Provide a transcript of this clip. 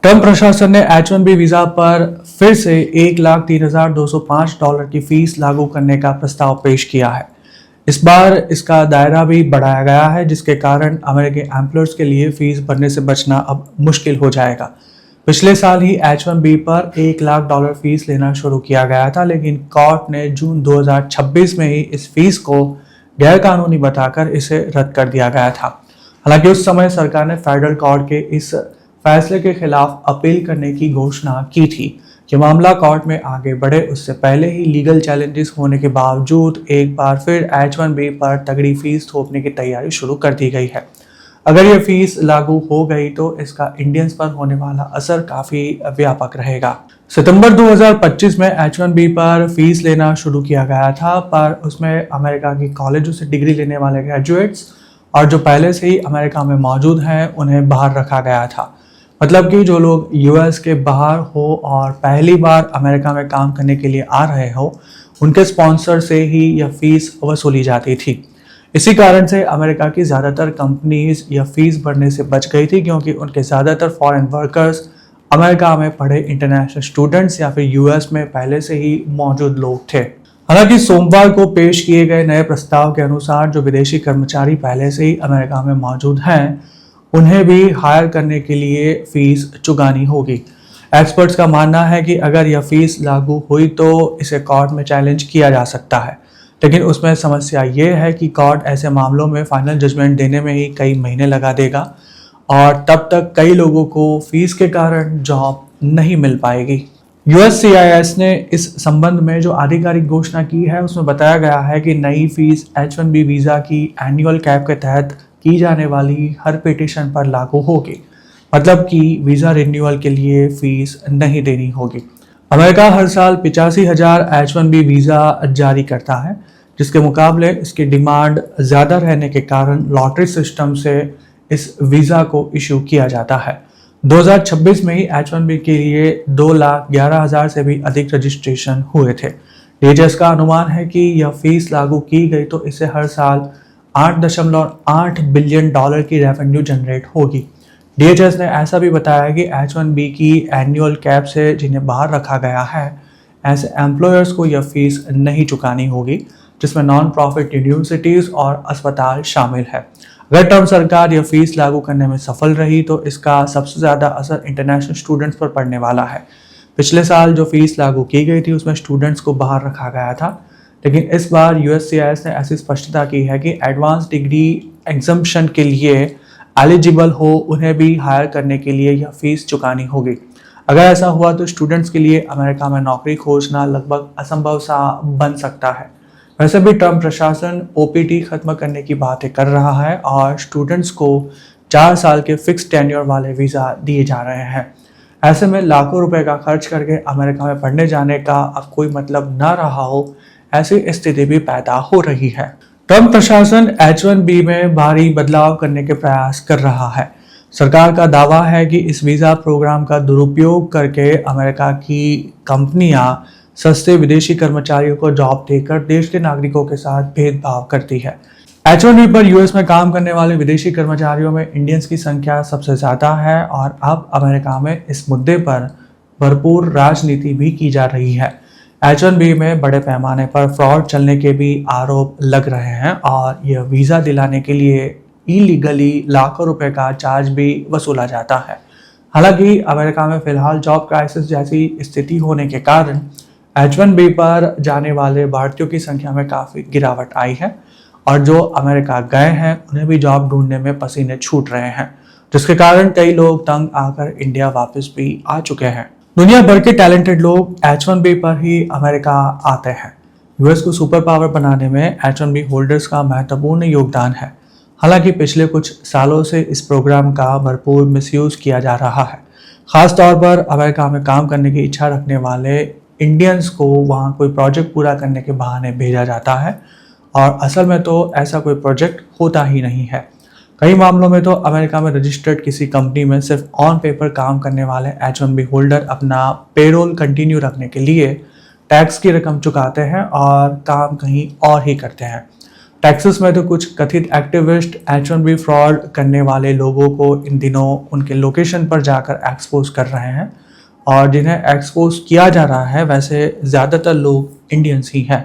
Trump प्रशासन ने H-1B visa पर फिर से $1,03,205 की फीस लागू करने का प्रस्ताव पेश किया है। इस बार इसका दायरा भी बढ़ाया गया है, जिसके कारण अमेरिकी एम्प्लॉयर्स के लिए फीस भरने से बचना अब मुश्किल हो जाएगा। पिछले साल ही H-1B पर $1,00,000 फीस लेना शुरू किया गया था, लेकिन कोर्ट ने जून 2026 में ही इस फीस को गैरकानूनी बताकर इसे रद्द कर दिया गया था। हालांकि उस समय सरकार ने फेडरल कोर्ट के इस फैसले के खिलाफ अपील करने की घोषणा की थी कि मामला कोर्ट में आगे बढ़े उससे पहले ही लीगल चैलेंजेस होने के बावजूद एक बार फिर H-1B पर तगड़ी फीस थोपने की तैयारी शुरू कर दी गई है। अगर ये फीस लागू हो गई तो इसका इंडियंस पर होने वाला असर काफी व्यापक रहेगा। सितंबर 2025 में H-1B पर फीस लेना शुरू किया गया था, पर उसमें अमेरिका की कॉलेजों से डिग्री लेने वाले ग्रेजुएट्स और जो पहले से ही अमेरिका में मौजूद हैं उन्हें बाहर रखा गया था। मतलब कि जो लोग यूएस के बाहर हो और पहली बार अमेरिका में काम करने के लिए आ रहे हो, उनके स्पॉन्सर से ही यह फीस वसूली जाती थी। इसी कारण से अमेरिका की ज़्यादातर कंपनीज यह फीस भरने से बच गई थी, क्योंकि उनके ज़्यादातर फॉरेन वर्कर्स अमेरिका में पढ़े इंटरनेशनल स्टूडेंट्स या फिर यूएस में पहले से ही मौजूद लोग थे। हालांकि सोमवार को पेश किए गए नए प्रस्ताव के अनुसार जो विदेशी कर्मचारी पहले से ही अमेरिका में मौजूद हैं, उन्हें भी हायर करने के लिए फीस चुकानी होगी। एक्सपर्ट्स का मानना है कि अगर यह फीस लागू हुई तो इसे कोर्ट में चैलेंज किया जा सकता है, लेकिन उसमें समस्या ये है कि कोर्ट ऐसे मामलों में फाइनल जजमेंट देने में ही कई महीने लगा देगा और तब तक कई लोगों को फीस के कारण जॉब नहीं मिल पाएगी। USCIS ने इस संबंध में जो आधिकारिक घोषणा की है उसमें बताया गया है कि नई फीस H-1B वीज़ा की एनुअल कैप के तहत की जाने वाली हर पिटीशन पर लागू होगी। मतलब कि वीज़ा रिन्यूअल के लिए फीस नहीं देनी होगी। अमेरिका हर साल 85,000 H-1B वीज़ा जारी करता है, जिसके मुकाबले इसकी डिमांड ज़्यादा रहने के कारण लॉटरी सिस्टम से इस वीज़ा को इशू किया जाता है। 2026 में ही H-1B के लिए 2,11,000 से भी अधिक रजिस्ट्रेशन हुए थे। DHS का अनुमान है कि यह फीस लागू की गई तो इससे हर साल $8.8 बिलियन की रेवेन्यू जनरेट होगी। DHS ने ऐसा भी बताया कि H-1B की एनुअल कैप से जिन्हें बाहर रखा गया है, ऐसे एम्प्लॉयर्स को यह फीस नहीं चुकानी होगी, जिसमें नॉन प्रॉफिट यूनिवर्सिटीज़ और अस्पताल शामिल है। अगर ट्रम्प सरकार यह फीस लागू करने में सफल रही तो इसका सबसे ज़्यादा असर इंटरनेशनल स्टूडेंट्स पर पड़ने वाला है। पिछले साल जो फीस लागू की गई थी उसमें स्टूडेंट्स को बाहर रखा गया था, लेकिन इस बार USCIS ने ऐसी स्पष्टता की है कि एडवांस डिग्री एग्जम्पशन के लिए एलिजिबल हो उन्हें भी हायर करने के लिए यह फीस चुकानी होगी। अगर ऐसा हुआ तो स्टूडेंट्स के लिए अमेरिका में नौकरी खोजना लगभग असंभव सा बन सकता है। वैसे भी ट्रम्प प्रशासन OPT खत्म करने की बातें कर रहा है और स्टूडेंट्स को 4 साल के फिक्स टेन्योर वाले वीज़ा दिए जा रहे हैं। ऐसे में लाखों रुपए का खर्च करके अमेरिका में पढ़ने जाने का अब कोई मतलब ना रहा हो, ऐसी स्थिति भी पैदा हो रही है। ट्रम्प प्रशासन H-1B में भारी बदलाव करने के प्रयास कर रहा है। सरकार का दावा है कि इस वीज़ा प्रोग्राम का दुरुपयोग करके अमेरिका की कंपनियां सस्ते विदेशी कर्मचारियों को जॉब देकर देश के नागरिकों के साथ भेदभाव करती है। H-1B पर US में काम करने वाले विदेशी कर्मचारियों में इंडियंस की संख्या सबसे ज़्यादा है और अब अमेरिका में इस मुद्दे पर भरपूर राजनीति भी की जा रही है। H-1B में बड़े पैमाने पर फ्रॉड चलने के भी आरोप लग रहे हैं और यह वीज़ा दिलाने के लिए इलीगली लाखों रुपए का चार्ज भी वसूला जाता है। हालांकि अमेरिका में फिलहाल जॉब क्राइसिस जैसी स्थिति होने के कारण H-1B पर जाने वाले भारतीयों की संख्या में काफ़ी गिरावट आई है और जो अमेरिका गए हैं उन्हें भी जॉब ढूंढने में पसीने छूट रहे हैं, जिसके कारण कई लोग तंग आकर इंडिया वापस भी आ चुके हैं। दुनिया भर के टैलेंटेड लोग H-1B पर ही अमेरिका आते हैं। US को सुपर पावर बनाने में H-1B होल्डर्स का महत्वपूर्ण योगदान है। हालांकि पिछले कुछ सालों से इस प्रोग्राम का भरपूर मिसयूज़ किया जा रहा है। ख़ास तौर पर अमेरिका में काम करने की इच्छा रखने वाले इंडियंस को वहाँ कोई प्रोजेक्ट पूरा करने के बहाने भेजा जाता है और असल में तो ऐसा कोई प्रोजेक्ट होता ही नहीं है। कई मामलों में तो अमेरिका में रजिस्टर्ड किसी कंपनी में सिर्फ ऑन पेपर काम करने वाले H-1B होल्डर अपना पेरोल कंटिन्यू रखने के लिए टैक्स की रकम चुकाते हैं और काम कहीं और ही करते हैं। टेक्सास में तो कुछ कथित एक्टिविस्ट H1B फ्रॉड करने वाले लोगों को इन दिनों उनके लोकेशन पर जाकर एक्सपोज कर रहे हैं, और जिन्हें एक्सपोज किया जा रहा है वैसे ज़्यादातर लोग इंडियंस ही हैं।